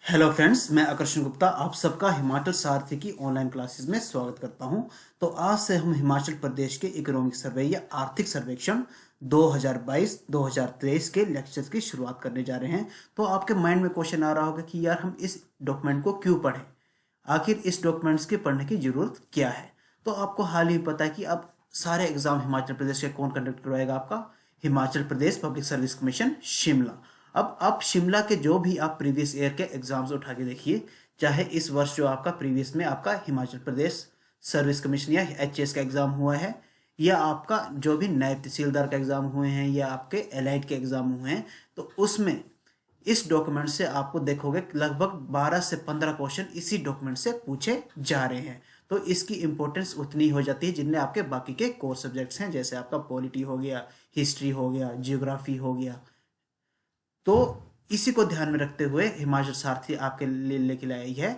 Hello friends, मैं आकर्षण गुप्ता आप सबका हिमाचल सारथी की ऑनलाइन क्लासेस में स्वागत करता हूं। तो आज से हम हिमाचल प्रदेश के इकोनॉमिक सर्वे या आर्थिक सर्वेक्षण 2022-2023 के लेक्चर्स की शुरुआत करने जा रहे हैं। तो आपके माइंड में क्वेश्चन आ रहा होगा कि यार हम इस डॉक्यूमेंट को क्यों पढ़ें, आखिर इस डॉक्यूमेंट्स के पढ़ने की जरूरत क्या है। तो आपको हाल ही पता है कि अब सारे एग्जाम हिमाचल प्रदेश के कौन कंडक्ट करवाएगा, आपका Himachal Pradesh public service commission Shimla. अब आप शिमला के जो भी आप प्रीवियस ईयर के एग्जाम्स उठा के देखिए, चाहे इस वर्ष जो आपका प्रीवियस में आपका हिमाचल प्रदेश सर्विस कमीशन या एचएएस का एग्जाम हुआ है, या आपका जो भी नायब तहसीलदार का एग्जाम हुए हैं, या आपके एलाइड के एग्जाम हुए हैं, तो उसमें इस डॉक्यूमेंट से आपको देखोगे लगभग 12 से 15 क्वेश्चन इसी डॉक्यूमेंट से पूछे जा रहे हैं। तो इसकी इंपॉर्टेंस उतनी हो जाती है जिनमें आपके बाकी के कोर सब्जेक्ट्स हैं, जैसे आपका पॉलिटी हो गया, हिस्ट्री हो गया, जियोग्राफी हो गया। तो इसी को ध्यान में रखते हुए हिमाचल सारथी आपके लिए लेके आई है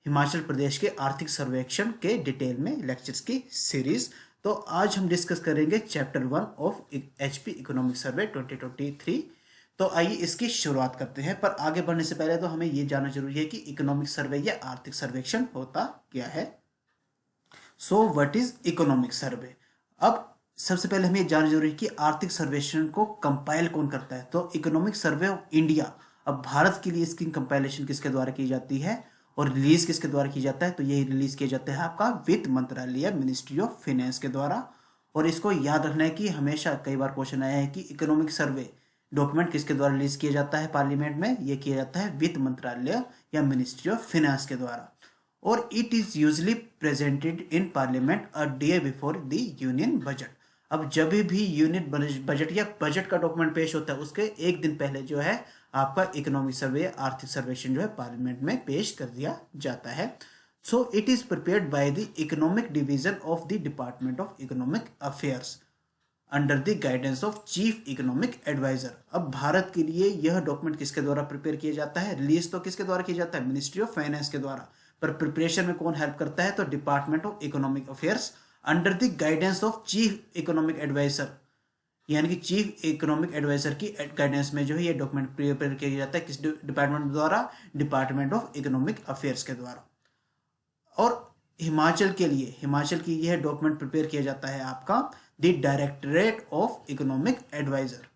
हिमाचल प्रदेश के आर्थिक सर्वेक्षण के डिटेल में लेक्चर्स की सीरीज। तो आज हम डिस्कस करेंगे chapter 1 of HP economic survey 2023। तो आइए इसकी शुरुआत करते हैं, पर आगे बढ़ने से पहले तो हमें यह जानना जरूरी है कि इकोनॉमिक सर्वे या आर्थिक सर्वेक्षण होता क्या है। So what is economic survey. अब सबसे पहले हमें जानना जरूरी है कि आर्थिक सर्वेक्षण को कंपाइल कौन करता है। तो इकोनॉमिक सर्वे ऑफ इंडिया, अब भारत के लिए इसकी कंपाइलेशन किसके द्वारा की जाती है और रिलीज किसके द्वारा की जाता है, तो यही रिलीज किया जाता है आपका वित्त मंत्रालय, मिनिस्ट्री ऑफ फाइनेंस के द्वारा। और इसको याद रखना है कि हमेशा कई बार क्वेश्चन आया है कि इकोनॉमिक सर्वे डॉक्यूमेंट किसके द्वारा रिलीज किया जाता है पार्लियामेंट में, यह किया जाता है वित्त मंत्रालय या मिनिस्ट्री ऑफ फाइनेंस के द्वारा। और it is usually presented in parliament a day before the union budget. अब जब भी यूनियन बजट या बजट का डॉक्यूमेंट पेश होता है उसके एक दिन पहले जो है आपका इकोनॉमिक सर्वे आर्थिक सर्वेक्षण जो है पार्लियामेंट में पेश कर दिया जाता है। So it is prepared by the economic division of the department of economic affairs under the guidance of chief economic advisor. अब भारत के लिए यह डॉक्यूमेंट किसके द्वारा प्रिपेयर किया जाता है, रिलीज तो किसके द्वारा किया जाता है, मिनिस्ट्री ऑफ फाइनेंस के द्वारा, पर प्रिपरेशन में कौन हेल्प करता है, तो department of economic affairs under the guidance of chief economic advisor, यानी कि चीफ इकोनॉमिक एडवाइजर की गाइडेंस में जो है ये डॉक्यूमेंट प्रिपेयर किया जाता है। किस डिपार्टमेंट द्वारा, डिपार्टमेंट ऑफ इकोनॉमिक अफेयर्स के द्वारा। और हिमाचल के लिए, हिमाचल की यह डॉक्यूमेंट प्रिपेयर किया जाता है आपका the directorate of economic advisor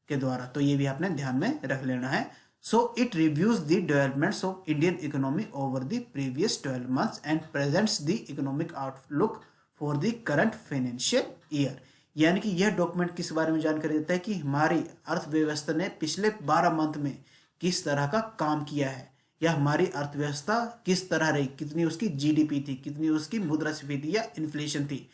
के द्वारा। तो ये भी आपने ध्यान में रख लेना है। So it reviews the developments of Indian economy over the previous 12 months and presents the economic outlook for the current financial year. यानी कि यह डॉक्यूमेंट किस बारे में जानकारी देता है कि हमारी अर्थव्यवस्था ने पिछले 12 मंथ में किस तरह का काम किया है, या हमारी अर्थव्यवस्था किस तरह रही, कितनी उसकी जीडीपी थी, कितनी उसकी मुद्रास्फीति या इन्फ्लेशन थी,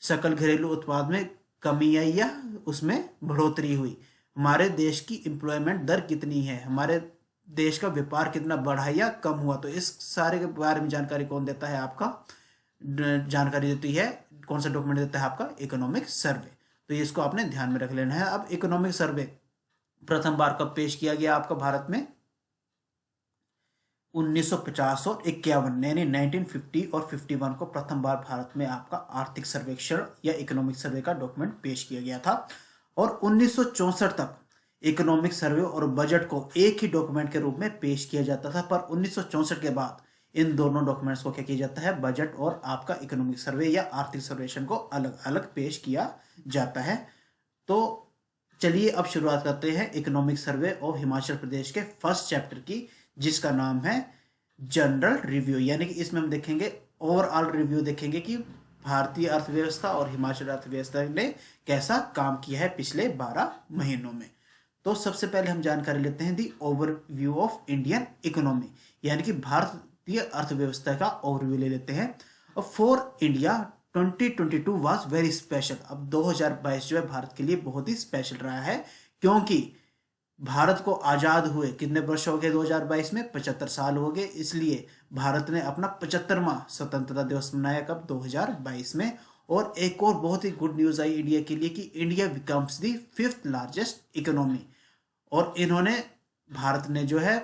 सकल घरेलू उत्पाद में कमी आई या उसमें बढ़ोतरी हुई, हमारे देश की एम्प्लॉयमेंट दर कितनी है, हमारे देश का व्यापार कितना बढ़ा या कम हुआ। तो इस सारे के बारे में जानकारी कौन देता है, आपका जानकारी देती है, कौन सा डॉक्यूमेंट देता है, आपका इकोनॉमिक सर्वे। तो इसको आपने ध्यान में रख लेना है। अब इकोनॉमिक सर्वे प्रथम बार कब पेश किया गया आपका भारत में, 1950 और 51, यानी 1950 और 51 को प्रथम बार भारत में आपका आर्थिक सर्वेक्षण या इकोनॉमिक सर्वे का डॉक्यूमेंट पेश किया गया था। और 1964 तक इकोनॉमिक सर्वे और बजट को एक ही डॉक्यूमेंट के रूप में पेश किया जाता था, पर 1964 के बाद इन दोनों डॉक्यूमेंट्स को क्या किया जाता है, बजट और आपका इकोनॉमिक सर्वे या आर्थिक सर्वेक्षण को अलग अलग पेश किया जाता है। तो चलिए अब शुरुआत करते हैं economic survey of Himachal Pradesh के फर्स्ट चैप्टर की, जिसका नाम है जनरल रिव्यू। यानी कि इसमें हम देखेंगे ओवरऑल रिव्यू, देखेंगे कि भारतीय अर्थव्यवस्था और हिमाचल अर्थव्यवस्था ने कैसा काम किया है पिछले 12 महीनों में। तो सबसे पहले हम जानकारी लेते हैं दी ओवरव्यू ऑफ इंडियन इकोनॉमी, यानी कि भारतीय अर्थव्यवस्था का ओवरव्यू ले लेते हैं। और for India 2022 was very special. अब 2022 जो है भारत के लिए बहुत ही स्पेशल रहा है, क्योंकि भारत को आजाद हुए कितने वर्ष हो गए, 2022 में 75 साल हो गए। इसलिए भारत ने अपना 75वां स्वतंत्रता दिवस मनाया कब, 2022 में। और एक और बहुत ही गुड न्यूज आई इंडिया के लिए कि India becomes the 5th largest economy. और इन्होंने, भारत ने जो है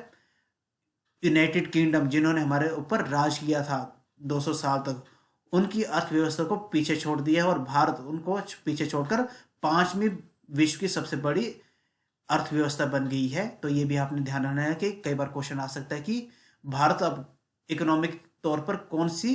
यूनाइटेड किंगडम, जिन्होंने हमारे ऊपर राज किया था 200 साल तक, उनकी अर्थव्यवस्था को पीछे छोड़ दिया है और भारत उनको पीछे छोड़कर 5वीं विश्व की सबसे बड़ी अर्थव्यवस्था बन गई है। तो ये भी आपने ध्यान रखना है कि कई बार क्वेश्चन आ सकता है कि भारत अब इकोनॉमिक तौर पर कौन सी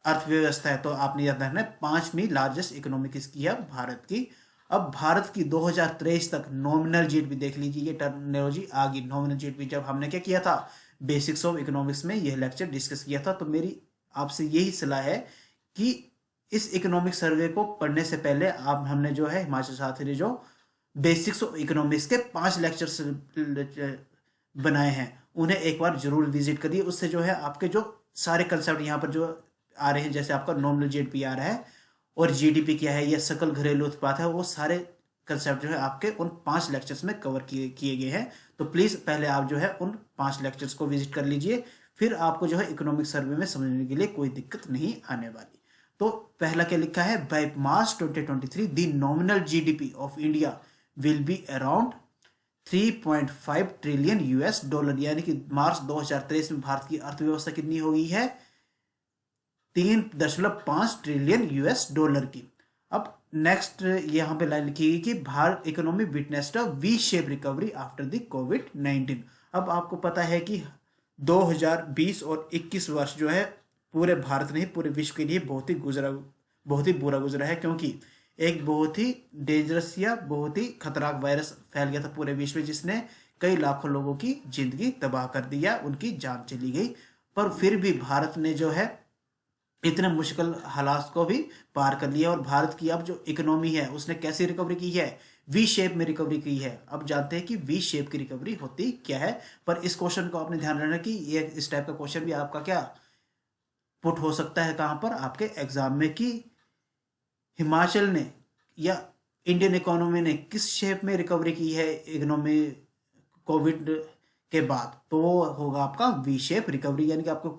अर्थव्यवस्था है। तो आपने याद रखना है, पांचवी लार्जेस्ट इकोनॉमी किसकी है? भारत की। अब भारत की 2023 तक नॉमिनल जीडीपी, देख लीजिए ये टर्मिनोलॉजी आ गई, नॉमिनल जीडीपी। जब हमने क्या किया था, बेसिक्स ऑफ इकोनॉमिक्स में यह लेक्चर डिस्कस किया था। तो मेरी आपसे यही सलाह है कि इस इकोनॉमिक सर्वे को पढ़ने से पहले आप, हमने जो है हिमाचल साथी ने जो बेसिक्स ऑफ इकोनॉमिक्स के 5 लेक्चर्स बनाए हैं, उन्हें एक बार जरूर विजिट करिए। उससे जो है आपके जो सारे कंसेप्ट यहाँ पर जो आ रहे हैं, जैसे आपका नॉमिनल जीडीपी आ रहा है और जीडीपी क्या है, या सकल घरेलू उत्पाद है, वो सारे कंसेप्ट जो है आपके उन 5 लेक्चर्स में कवर किए गए हैं। तो प्लीज़ पहले आप जो है उन 5 लेक्चर्स को विजिट कर लीजिए, फिर आपको जो है इकोनॉमिक सर्वे में समझने के लिए कोई दिक्कत नहीं आने वाली। तो पहला क्या लिखा है, by March 2023 the nominal GDP of India will be around 3.5 trillion US dollar, यानी कि मार्च 2023 में भारत की अर्थव्यवस्था कितनी हो गई है? 3.5 ट्रिलियन यूएस डॉलर की। अब नेक्स्ट यहां पे लाइन लिखी गई कि Bharat economy witnessed a V shape recovery after the कोविड-19। अब आपको पता है कि 2020 और 21 वर्ष जो है पूरे भारत नहीं पूरे विश्व के लिए बहुत ही बुरा गुजरा है, क्योंकि एक बहुत ही डेंजरस या बहुत ही खतरनाक वायरस फैल गया था पूरे विश्व में, जिसने कई लाखों लोगों की जिंदगी तबाह कर दिया, उनकी जान चली गई। पर फिर भी भारत ने जो है इतने मुश्किल हालात को भी पार कर लिया, और भारत की अब जो इकोनॉमी है उसने कैसी रिकवरी की है? वी शेप में रिकवरी की है। अब जानते हैं कि वी शेप की रिकवरी होती क्या है। पर इस क्वेश्चन को आपने ध्यान रखना कि ये इस टाइप का क्वेश्चन भी आपका क्या पुट हो सकता है कहां पर? आपके एग्जाम में, कि हिमाचल ने या इंडियन इकोनॉमी ने किस शेप में रिकवरी की है इकोनॉमी कोविड के बाद। तो वो होगा आपका वी शेप रिकवरी। यानी कि आपको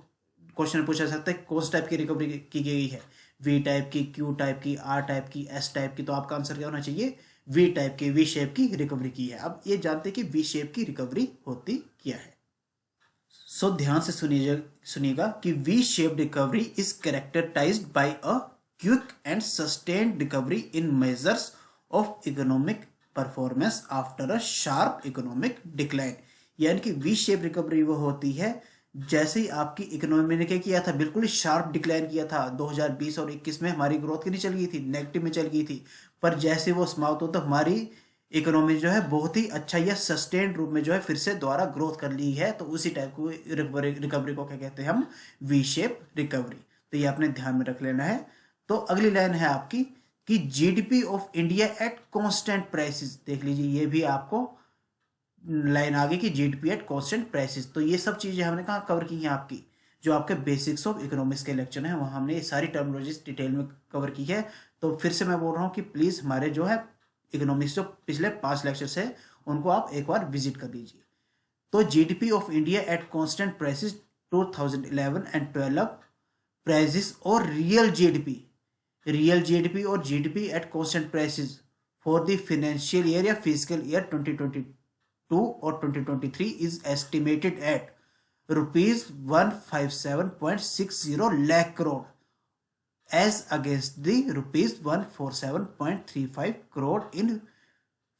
क्वेश्चन पूछा सकता है कौन सी टाइप की रिकवरी की गई है, वी टाइप की, क्यू टाइप की, आर टाइप की, एस टाइप की। तो आपका आंसर क्या होना चाहिए? वी टाइप की, वी शेप की रिकवरी की है। अब ये जानते हैं कि वी शेप की रिकवरी होती क्या है। सो ध्यान से सुनिएगा कि V shape recovery is characterized by a quick and sustained recovery in measures of economic performance after a sharp economic decline. यानी कि वी शेप रिकवरी वो होती है जैसे ही आपकी इकोनॉमी ने क्या किया था, बिल्कुल ही शार्प डिक्लाइन किया था। 2020 और 21 में हमारी ग्रोथ कितनी चल गई थी? नेगेटिव में चल गई थी। पर जैसे वो समाप्त होता, हमारी इकोनॉमी जो है बहुत ही अच्छा या सस्टेन्ड रूप में जो है फिर से दोबारा ग्रोथ कर ली है। तो उसी टाइप को रिकवरी को क्या कहते हैं हम? We shape recovery. तो ये आपने ध्यान में रख लेना है। तो अगली लाइन है आपकी कि GDP of India at constant prices. देख लीजिए, ये भी आपको लाइन आ गई कि जीडीपी एट कांस्टेंट प्राइसेस। तो ये सब चीजें हमने कहाँ कवर की हैं? आपकी जो आपके बेसिक्स ऑफ इकोनॉमिक्स के लेक्चर हैं वहाँ हमने ये सारी टर्मिनोलॉजीज डिटेल में कवर की है। तो फिर से मैं बोल रहा हूँ कि प्लीज़ हमारे जो है इकोनॉमिक्स जो पिछले 5 लेक्चर्स है उनको आप एक बार विजिट कर लीजिए। तो GDP of India at constant prices 2011 and 12 prices, और रियल जीडीपी और GDP at constant prices for the financial year या फिजिकल ईयर 2022 और 2023 is estimated at rupees 157.60 lakh crore as against the rupees 147.35 crore in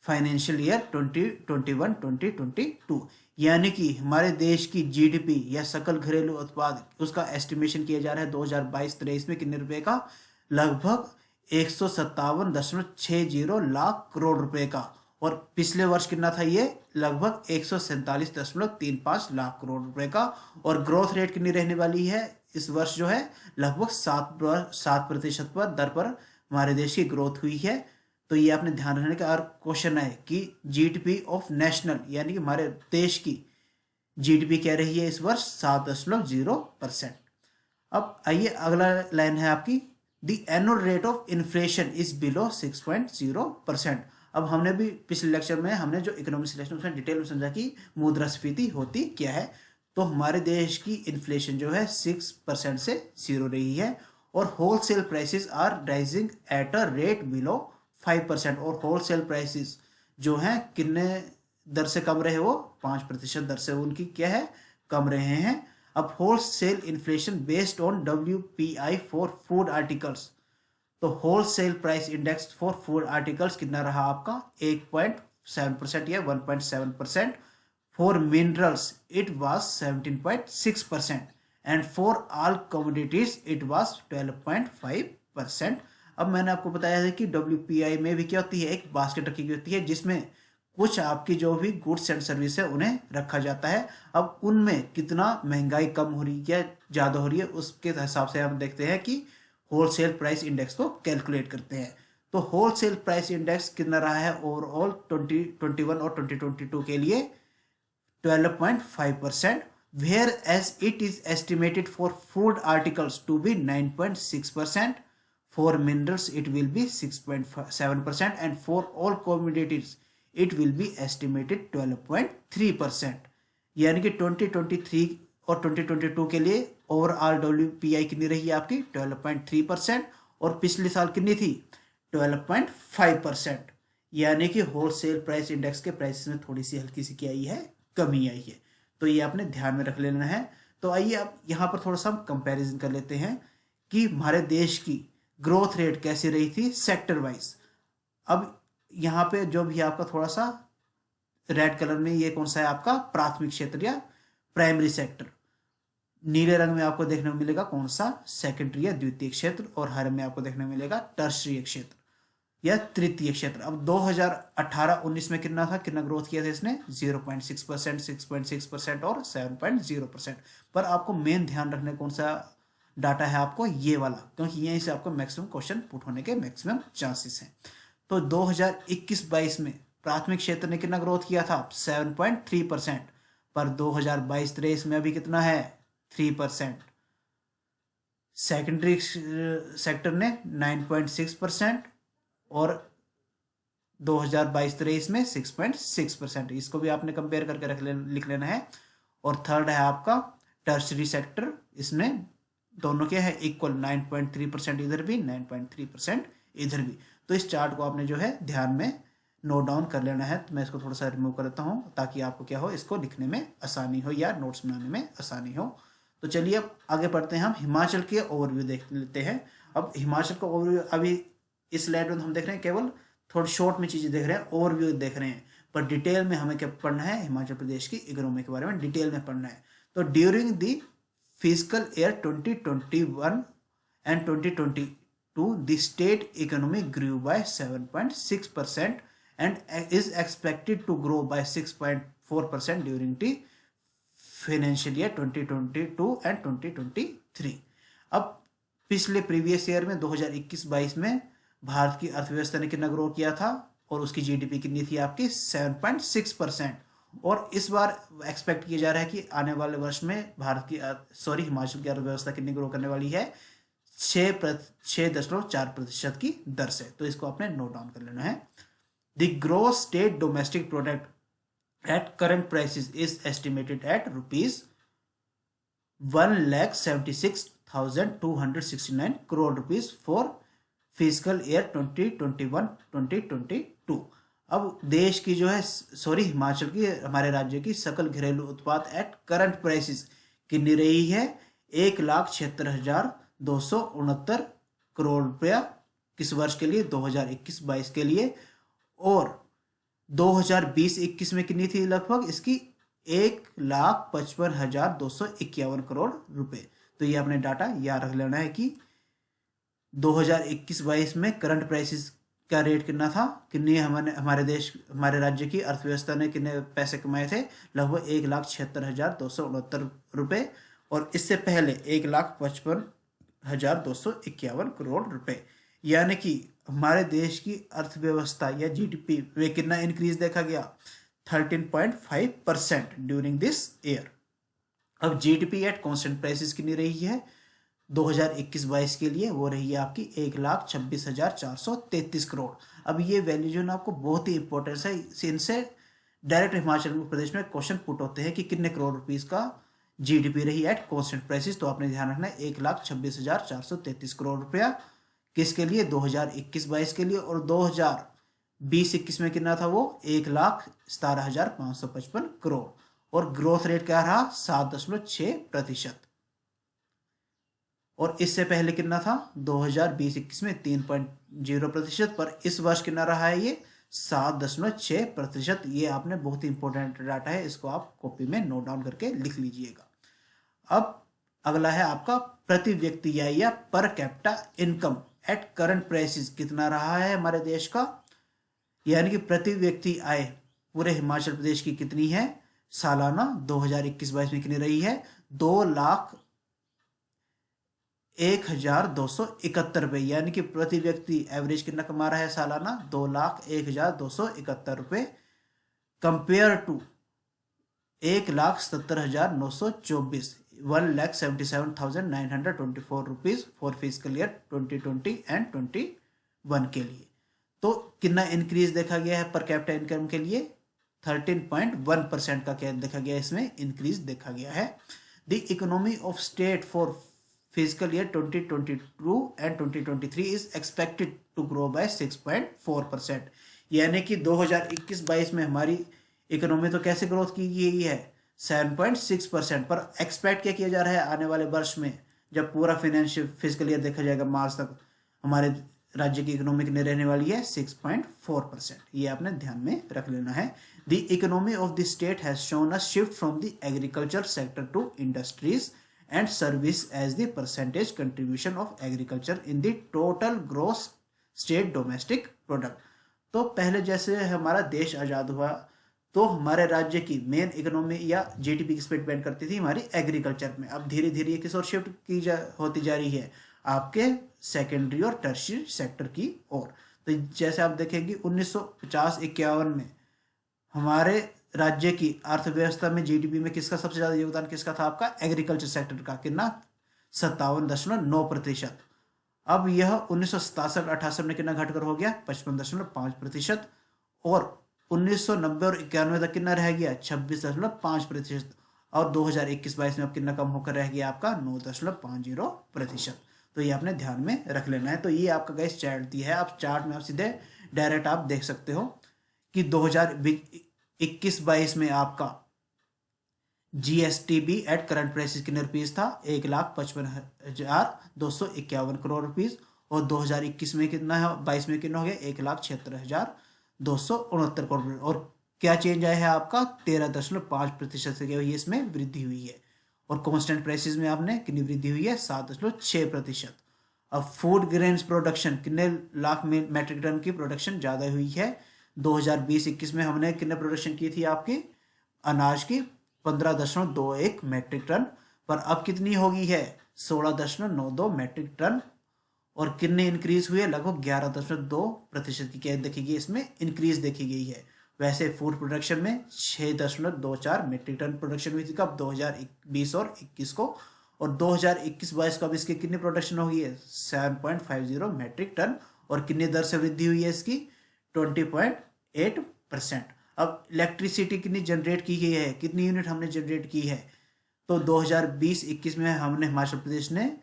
financial year 2021-2022। यानी कि हमारे देश की GDP या सकल घरेलू उत्पाद, उसका एस्टिमेशन किया जा रहा है 2022-23 में कितने रुपए का? लगभग 157.60 लाख करोड़ रुपए का। और पिछले वर्ष कितना था ये? लगभग 147.35 लाख करोड़ रुपए का। और ग्रोथ रेट कितनी रहने वाली है इस वर्ष जो है? लगभग 7% पर दर पर हमारे देश की ग्रोथ हुई है। तो ये आपने ध्यान रखने का। और क्वेश्चन है कि जीडीपी ऑफ नेशनल, यानी कि हमारे देश की जीडीपी क्या रही है इस वर्ष? 7.0%। अब आइए अगला लाइन है आपकी, the annual rate of inflation is below 6.0%। अब हमने भी पिछले लेक्चर में हमने जो इकोनॉमिक लेक्चर उसमें डिटेल में समझा कि मुद्रास्फीति होती क्या है। तो हमारे देश की इन्फ्लेशन जो है 6% से 0 रही है, और wholesale prices are rising at a rate below 5%। और होलसेल प्राइसेस जो हैं कितने दर से कम रहे? वो 5% दर से उनकी क्या है? कम रहे हैं। अब wholesale inflation based on WPI for food articles. तो wholesale price index for food articles कितना रहा आपका? 7% या 1.7%. For minerals, it was 17.6%. And for all commodities, it was 12.5%. अब मैंने आपको बताया है कि WPI में भी क्या होती है, एक बास्केट रखी गई होती है जिसमें कुछ आपकी जो भी गुड्स एंड सर्विस है उन्हें रखा जाता है। अब उनमें कितना महंगाई कम हो रही है या ज़्यादा हो रही है, उसके हिसाब से हम देखते हैं कि होलसेल प्राइस इंडेक्स को कैलकुलेट करते हैं। तो होलसेल प्राइस इंडेक्स कितना रहा है ओवरऑल 2021 और 2022 के लिए 12.5%, whereas it is estimated for food articles to be 9.6%. For minerals, it will be 6.7%, and for all commodities, it will be estimated 12.3%. यानी कि 2023 और 2022 के लिए ओवरऑल WPI कितनी रही है आपकी 12.3%, और पिछले साल कितनी थी 12.5%। यानी कि होलसेल प्राइस इंडेक्स के प्राइसेस में थोड़ी सी हल्की सी क्या आई है, कमी आई है। तो ये आपने ध्यान में रख लेना है। तो आइए अब यहाँ पर थोड़ा सा हम कंपैरिजन कर लेते हैं कि हमारे देश की ग्रोथ रेट कैसी रही थी सेक्टर वाइज। अब यहाँ पे जो भी आपका थोड़ा सा रेड कलर में, ये कौन सा है आपका प्राथमिक क्षेत्र या प्राइमरी सेक्टर, नीले रंग में आपको देखने को मिलेगा कौन सा सेकेंडरी या द्वितीय क्षेत्र, और हरे में आपको देखने को मिलेगा टर्शरी क्षेत्र या तृतीय क्षेत्र। अब 2018-19 में कितना था, कितना ग्रोथ किया था इसने 0.6%, 6.6% और 7.0%। पर आपको मेन ध्यान रखने कौन सा डाटा है आपको, ये वाला, क्योंकि यहीं से आपको मैक्सिमम क्वेश्चन पुट होने के मैक्सिमम चांसेस हैं। तो 2021-22 में प्राथमिक क्षेत्र ने कितना ग्रोथ किया था 7.3%, पर 2022-23 में अभी कितना है 3%। सेकेंडरी सेक्टर ने 9.6% और 2022-23 में 6.6%। इसको भी आपने कंपेयर करके लिख लेना है। और थर्ड है आपका टर्शरी सेक्टर, इसमें दोनों के है इक्वल, 9.3% इधर भी, 9.3% इधर भी। तो इस चार्ट को आपने जो है ध्यान में नोट डाउन कर लेना है। तो मैं इसको थोड़ा सा रिमूव कर देता हूँ ताकि आपको क्या हो, इसको लिखने में आसानी हो या नोट्स बनाने में आसानी हो। तो चलिए अब आगे बढ़ते हैं, हम हिमाचल के ओवरव्यू देख लेते हैं। अब हिमाचल का ओवरव्यू अभी इस स्लाइड में हम देख रहे हैं, केवल थोड़ी शॉर्ट में चीज़ें देख रहे हैं, ओवरव्यू देख रहे हैं, पर डिटेल में हमें क्या पढ़ना है, हिमाचल प्रदेश की इकोनॉमी के बारे में डिटेल में पढ़ना है। तो during the fiscal year 2021 and 2022, the state economy grew by 7.6% and is expected to grow by 6.4% during the financial year 2022 and 2023. अब पिछले प्रीवियस ईयर में 2021-22 में भारत की अर्थव्यवस्था ने कितना ग्रो किया था, और उसकी जीडीपी कितनी थी आपकी 7.6%। और इस बार एक्सपेक्ट किया जा रहा है कि आने वाले वर्ष में भारत की हिमाचल की अर्थव्यवस्था कितनी ग्रो करने वाली है 6.4% की दर से। तो इसको आपने नोट डाउन कर लेना है। The growth state domestic product at current prices is estimated eight ₹1,76,269 crore for physical year 2021-2022। अब देश की जो है हिमाचल की, हमारे राज्य की सकल घरेलू उत्पाद एट करंट प्राइसेस कितनी रही है 1,76,269 करोड़ रुपया किस वर्ष के लिए 2021-22 के लिए, और 2020-21 में कितनी थी लगभग इसकी 1,55,251 करोड़ रुपए। तो ये अपने डाटा याद रख लेना है कि 2021-22 में करंट प्राइसेस का रेट कितना था, कितनी हमारे राज्य की अर्थव्यवस्था ने कितने पैसे कमाए थे, लगभग 1,76,269 रुपए, और इससे पहले 1,55,251 करोड़ रुपए। यानी कि हमारे देश की अर्थव्यवस्था या जीडीपी में कितना इंक्रीज देखा गया 13.5% ड्यूरिंग दिस ईयर। अब जीडीपी एट कांस्टेंट प्राइसेस कितनी रही है 2021-22 के लिए, वो रही है आपकी 1,26,433 करोड़। अब ये वैल्यू जो ना आपको बहुत ही इंपॉर्टेंट है, इनसे डायरेक्ट हिमाचल प्रदेश में क्वेश्चन पुट होते हैं कि कितने करोड़ रुपीस का जीडीपी रही एट कांस्टेंट प्राइसेस। तो आपने ध्यान रखना है 1,26,433 करोड़ रुपया किसके लिए 2021-22 के लिए, और 2020-21 में कितना था वो 1,17,555 करोड़, और ग्रोथ रेट क्या रहा 7.6%। और इससे पहले कितना था 2020-21 में 3.0%, पर इस वर्ष कितना रहा है ये 7.6%। ये आपने बहुत ही इंपॉर्टेंट डाटा है, इसको आप कॉपी में नोट डाउन करके लिख लीजिएगा। अब अगला है आपका प्रति व्यक्ति आय या per capita income at current prices कितना रहा है हमारे देश का, यानी कि प्रति व्यक्ति आय पूरे हिमाचल प्रदेश की कितनी है सालाना 2021-22 में कितनी रही है, 2,01,271 रुपये, यानी कि प्रति व्यक्ति एवरेज कितना कमा रहा है सालाना 2,01,271 रुपये, compare to 1,77,924 1,77,924 rupees for physical year 2020 and 21 के लिए। तो कितना इंक्रीज देखा गया है पर कैपिटा इनकम के लिए, 13.1% का क्या देखा गया है, इसमें इंक्रीज देखा गया है। The economy of state for physical year 2022 and 2023 is expected to grow by 6.4%, यानी कि 2021-22 में हमारी इकोनॉमी तो कैसे ग्रोथ की गई है 7.6%, पर एक्सपेक्ट क्या किया जा रहा है आने वाले वर्ष में, जब पूरा फाइनेंशियल फिजिकल ईयर देखा जाएगा मार्च तक, हमारे राज्य की इकोनॉमी कितनी रहने वाली है 6.4%। ये आपने ध्यान में रख लेना है। The economy of the state has shown a shift from the agriculture sector to industries and service as the percentage contribution of agriculture in the total gross state domestic product. तो पहले जैसे हमारा देश आज़ाद हुआ तो हमारे राज्य की मेन इकोनॉमी या जीडीपी किस पे डिपेंड करती थी, हमारी एग्रीकल्चर में। अब धीरे धीरे ये किस ओर शिफ्ट होती जा रही है, आपके सेकेंडरी और टर्शियरी सेक्टर की ओर। तो जैसे आप देखेंगे 1950-51 में हमारे राज्य की अर्थव्यवस्था में जीडीपी में किसका सबसे ज़्यादा योगदान किसका था, आपका एग्रीकल्चर सेक्टर का, कितना 57.9%। अब यह 1967-68 में कितना घटकर हो गया 55.5%, और 1990 और 91 तक कितना रह गया 26.5%, और 2021-22 में अब कितना कम होकर रह गया आपका 9.50%। तो ये आपने ध्यान में रख लेना है। तो ये आपका गाइस चार्ट दिया है, आप चार्ट में आप सीधे डायरेक्ट आप देख सकते हो कि 2021-22 में आपका जीएसटीबी एट करंट प्राइसेस कितने रुपीज था 1,55,251 करोड़ रुपीज, और 2021 में कितना है 22 में कितना हो गया 1,76,269 करोड़ रुपये। और क्या चेंज आया है आपका 13.5% से क्या हुई है, इसमें वृद्धि हुई है। और कांस्टेंट प्राइसेस में आपने कितनी वृद्धि हुई है 7.6%। अब फूड ग्रेन्स प्रोडक्शन कितने लाख मैट्रिक टन की प्रोडक्शन ज़्यादा हुई है, 2020-21 में हमने कितने प्रोडक्शन की थी आपकी अनाज की 15.21 मैट्रिक टन, पर अब कितनी हो गई है 16.92 मैट्रिक टन, और कितने इंक्रीज हुए लगभग 11.2% की क्या देखी इसमें इंक्रीज देखी गई है। वैसे फूड प्रोडक्शन में 6.24 मैट्रिक टन प्रोडक्शन हुई थी कब 2020 और 21 को, और 2021-22 को अब इसकी कितनी प्रोडक्शन हो गई है 7.50 मैट्रिक टन, और कितनी दर से वृद्धि हुई है इसकी 20.8%। अब इलेक्ट्रिसिटी कितनी जनरेट की गई है, कितनी यूनिट हमने जनरेट की है, तो 2020-21 में हमने हिमाचल प्रदेश ने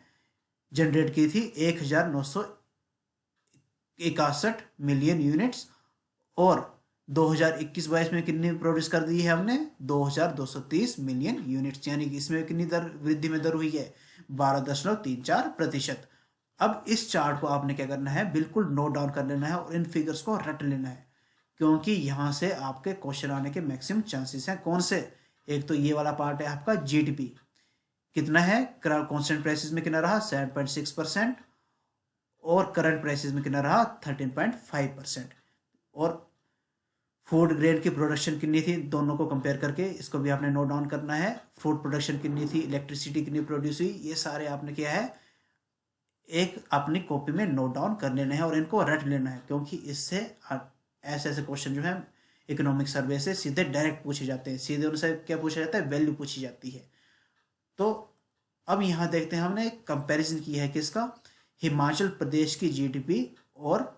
जनरेट की थी 1,961 मिलियन यूनिट्स, और 2021-22 में कितनी प्रोड्यूस कर दी है हमने 2,230 मिलियन यूनिट्स, यानी कि इसमें कितनी दर वृद्धि में दर हुई है 12.34%। अब इस चार्ट को आपने क्या करना है बिल्कुल नोट डाउन कर लेना है और इन फिगर्स को रट लेना है, क्योंकि यहाँ से आपके क्वेश्चन आने के मैक्सिमम चांसेस हैं। कौन से, एक तो ये वाला पार्ट है आपका जीडीपी कितना है कांस्टेंट प्राइसेस में कितना रहा 7.6%, और करंट प्राइसेस में कितना रहा 13.5%, और फूड ग्रेन की प्रोडक्शन कितनी थी दोनों को कंपेयर करके इसको भी आपने नोट डाउन करना है। फूड प्रोडक्शन कितनी थी, इलेक्ट्रिसिटी कितनी प्रोड्यूस हुई, ये सारे आपने क्या है एक अपनी कॉपी में नोट डाउन कर लेना है और इनको रट लेना है, क्योंकि इससे ऐसे ऐसे क्वेश्चन जो है इकोनॉमिक सर्वे से सीधे डायरेक्ट पूछे जाते हैं, सीधे उनसे क्या पूछा जाता है वैल्यू पूछी जाती है। तो अब यहाँ देखते हैं हमने एक कंपैरिजन किया है किसका, हिमाचल प्रदेश की जीडीपी और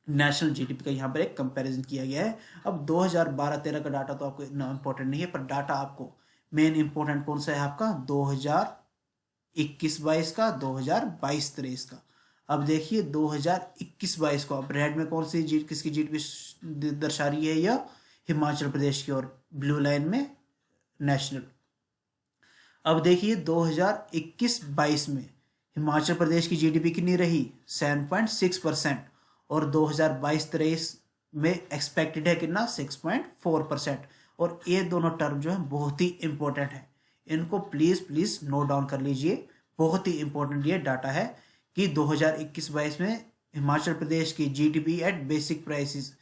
नेशनल जीडीपी का यहाँ पर एक कंपैरिजन किया गया है। अब 2012-13 का डाटा तो आपको इतना इंपॉर्टेंट नहीं है, पर डाटा आपको मेन इंपॉर्टेंट कौन सा है आपका 2021-22 का 2022-23 का। अब देखिए 2021-22 को अब रेड में कौन सी किसकी जीडीपी दर्शा रही है, यह हिमाचल प्रदेश की, और ब्लू लाइन में नेशनल। अब देखिए 2021-22 में हिमाचल प्रदेश की जीडीपी कितनी रही 7.6%, और 2022-23 में एक्सपेक्टेड है कितना 6.4%। और ये दोनों टर्म जो है बहुत ही इंपॉर्टेंट है, इनको प्लीज प्लीज नोट डाउन कर लीजिए। बहुत ही इंपॉर्टेंट ये डाटा है कि 2021-22 में हिमाचल प्रदेश की जीडीपी एट बेसिक प्राइसेस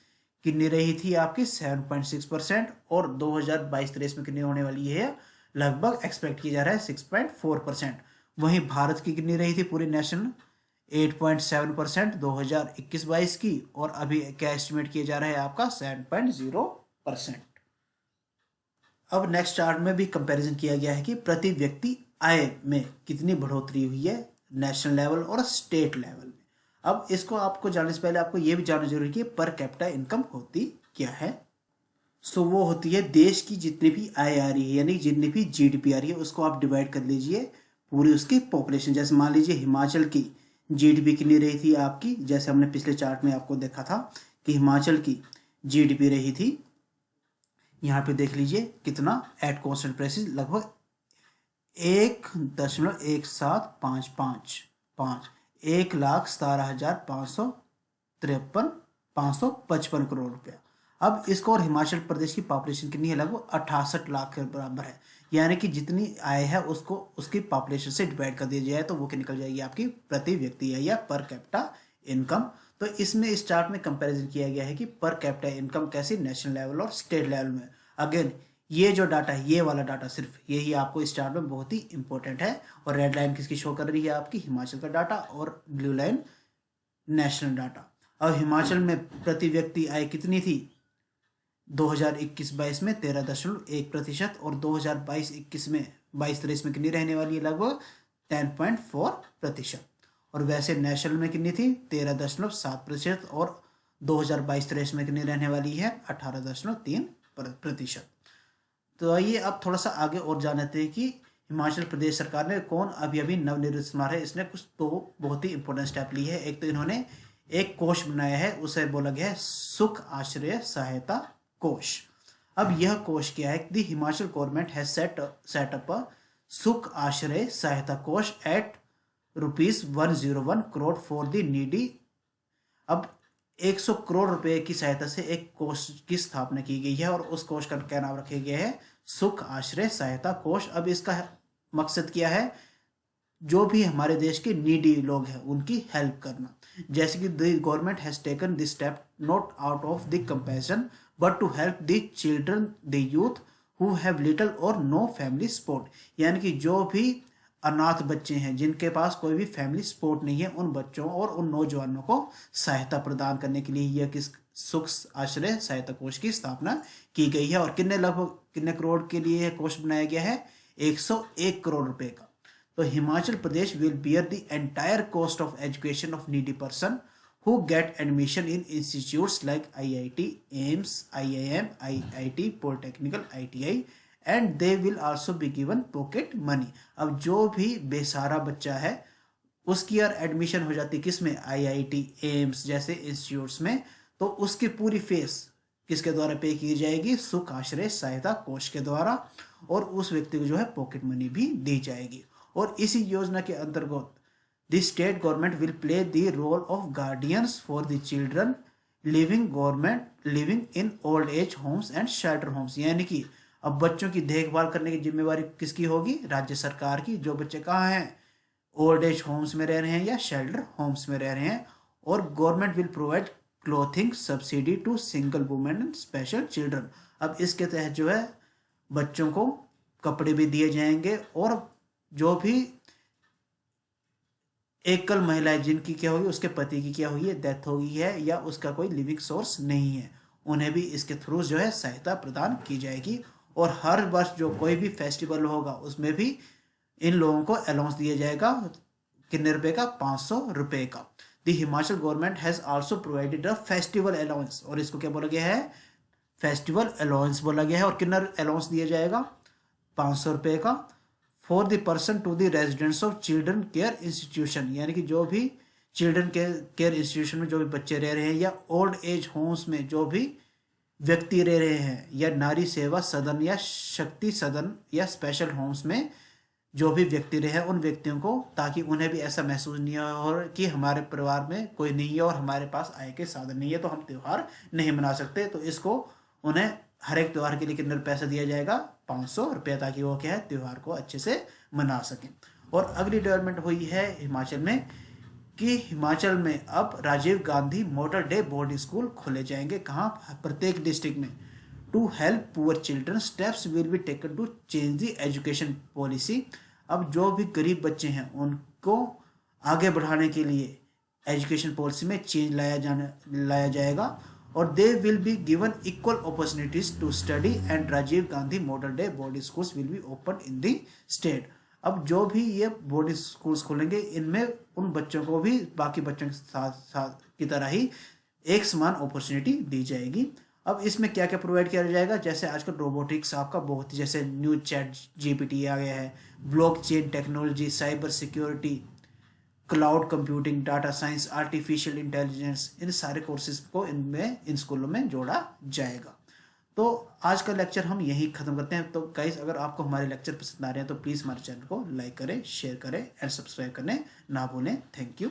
कितनी रही थी आपकी 7.6%, और 2022-23 में कितनी होने वाली है, लगभग एक्सपेक्ट किया जा रहा है 6.4%। वहीं भारत की कितनी रही थी पूरी नेशनल 8.7% 2021-22 की, और अभी क्या एस्टिमेट किया जा रहा है आपका 7.0%। अब नेक्स्ट चार्ट में भी कंपैरिजन किया गया है कि प्रति व्यक्ति आय में कितनी बढ़ोतरी हुई है नेशनल लेवल और स्टेट लेवल में। अब इसको आपको जानने से पहले आपको यह भी जानना जरूरी है कि पर कैपिटा इनकम होती क्या है। सो वो होती है देश की जितनी भी आय आ रही है, यानी जितनी भी जीडीपी आ रही है, उसको आप डिवाइड कर लीजिए पूरी उसकी पॉपुलेशन। जैसे मान लीजिए हिमाचल की जीडीपी कितनी रही थी आपकी, जैसे हमने पिछले चार्ट में आपको देखा था कि हिमाचल की जीडीपी रही थी, यहाँ पे देख लीजिए कितना एट कॉन्स्टेंट प्राइसेस, लगभग 1.1755 1,17,555 करोड़ रुपया। अब इसको, और हिमाचल प्रदेश की पॉपुलेशन कितनी है, लगभग 68 लाख के बराबर है। यानी कि जितनी आय है उसको उसकी पॉपुलेशन से डिवाइड कर दिया जाए तो वो क्या निकल जाएगी आपकी प्रति व्यक्ति आय या पर कैपिटा इनकम। तो इसमें इस चार्ट में कंपैरिजन किया गया है कि पर कैपिटा इनकम कैसी नेशनल लेवल और स्टेट लेवल में। अगेन ये जो डाटा है, ये वाला डाटा सिर्फ यही आपको इस चार्ट में बहुत ही इंपॉर्टेंट है। और रेड लाइन किसकी शो कर रही है आपकी हिमाचल का डाटा, और ब्लू लाइन नेशनल डाटा। अब हिमाचल में प्रति व्यक्ति आय कितनी थी 2021-22 में 13.1%, और 2022-21 में 22-23 में कितनी रहने वाली है, लगभग 10.4%। और वैसे नेशनल में कितनी थी 13.7%, और 2022-23 में कितनी रहने वाली है 18.3%। तो आइए अब थोड़ा सा आगे और जान लेते हैं कि हिमाचल प्रदेश सरकार ने कौन अभी नवनिर्मित स्मारक है, इसने कुछ तो बहुत ही इंपॉर्टेंट स्टेप लिए है। एक तो इन्होंने एक कोष बनाया है, उसे बोला गया है सुख आश्रय सहायता कोष। अब यह कोष क्या है, the Himachal government has set up a Sukh Ashray Sahayata Kosh at ₹101 crore for the needy. अब 100 करोड़ रुपए की सहायता से एक कोष की स्थापना की गई है, और उस कोष का क्या नाम रखा गया है, सुख आश्रय सहायता कोष। अब इसका मकसद क्या है, जो भी हमारे देश के नीडी लोग हैं उनकी हेल्प करना। जैसे कि the government has taken this step not out of the compassion but to help the children the youth who have little or no family support. यानी कि जो भी अनाथ बच्चे हैं जिनके पास कोई भी फैमिली सपोर्ट नहीं है, उन बच्चों और उन नौजवानों को सहायता प्रदान करने के लिए यह किस सुख आश्रय सहायता कोष की स्थापना की गई है। और कितने करोड़ के लिए कोष बनाया गया है, 101 करोड़ रुपए का। तो Himachal Pradesh will bear the entire cost of education of needy person who get admission in institutes like IIT, AIMS, IIM, IIT, Polytechnical, ITI, and they will also be given pocket money। अब जो भी बेसहारा बच्चा है उसकी यार एडमिशन हो जाती किस में, IIT, AIMS जैसे इंस्टीट्यूट्स में, तो उसकी पूरी फीस किसके द्वारा पे की जाएगी, सुख आश्रय सहायता कोष के द्वारा, और उस व्यक्ति को जो है पॉकेट मनी भी दी जाएगी। और इसी योजना के अंतर्गत The state government will play the role of guardians for the children living in old age homes and shelter homes। यानी कि अब बच्चों की देखभाल करने की जिम्मेवारी किसकी होगी, राज्य सरकार की, जो बच्चे कहाँ हैं, ओल्ड एज होम्स में रह रहे हैं या शेल्टर होम्स में रह रहे हैं। और government will provide clothing subsidy to single women and special children. अब इसके तहत जो है बच्चों को कपड़े भी दिए जाएंगे, और जो भी एकल महिलाएं जिनकी क्या होगी, उसके पति की क्या हुई है, डेथ हो गई है, या उसका कोई लिविंग सोर्स नहीं है, उन्हें भी इसके थ्रू जो है सहायता प्रदान की जाएगी। और हर वर्ष जो कोई भी फेस्टिवल होगा उसमें भी इन लोगों को अलाउंस दिया जाएगा, कितने रुपए का, 500 रुपए का। The Himachal government has also provided a festival allowance, और इसको क्या बोला गया है, फेस्टिवल अलाउंस बोला गया है। और कितना अलाउंस दिया जाएगा, 500 रुपए का, for the person to the residents of children care institution. यानी कि जो भी चिल्ड्रन केयर इंस्टीट्यूशन में जो भी बच्चे रह रहे हैं, या ओल्ड एज होम्स में जो भी व्यक्ति रह रहे हैं, या नारी सेवा सदन या शक्ति सदन या स्पेशल होम्स में जो भी व्यक्ति रहे उन व्यक्तियों को, ताकि उन्हें भी ऐसा महसूस नहीं हो कि हमारे परिवार में कोई नहीं है और हमारे पास आय के साधन नहीं है तो हम त्यौहार नहीं मना सकते। तो इसको उन्हें हर एक त्यौहार के लिए कितना पैसा दिया जाएगा, 500 रुपया, ताकि वो क्या है त्यौहार को अच्छे से मना सकें। और अगली डेवलपमेंट हुई है हिमाचल में कि हिमाचल में अब Rajiv Gandhi model day boarding school खोले जाएंगे। कहाँ, प्रत्येक डिस्ट्रिक्ट में। To help poor children steps will be taken to change the education policy. अब जो भी गरीब बच्चे हैं उनको आगे बढ़ाने के लिए एजुकेशन पॉलिसी में चेंज लाया जाएगा। और they will be given equal opportunities to study and Rajiv Gandhi model day boarding schools will be open in the state. अब जो भी ये बोर्डिंग स्कूल्स खोलेंगे इनमें उन बच्चों को भी बाकी बच्चों के साथ साथ की तरह ही एक समान अपॉर्चुनिटी दी जाएगी। अब इसमें क्या क्या प्रोवाइड किया जाएगा, जैसे आजकल रोबोटिक्स आपका बहुत ही, जैसे न्यू चैट जीपीटी आ गया है, blockchain technology, cyber security, cloud computing, data science, artificial intelligence, इन सारे कोर्सेज को इन स्कूलों में जोड़ा जाएगा। तो आज का लेक्चर हम यहीं ख़त्म करते हैं। तो गाइस, अगर आपको हमारे लेक्चर पसंद आ रहे हैं तो प्लीज़ हमारे चैनल को लाइक करें, शेयर करें एंड सब्सक्राइब करने ना भूलें। Thank you.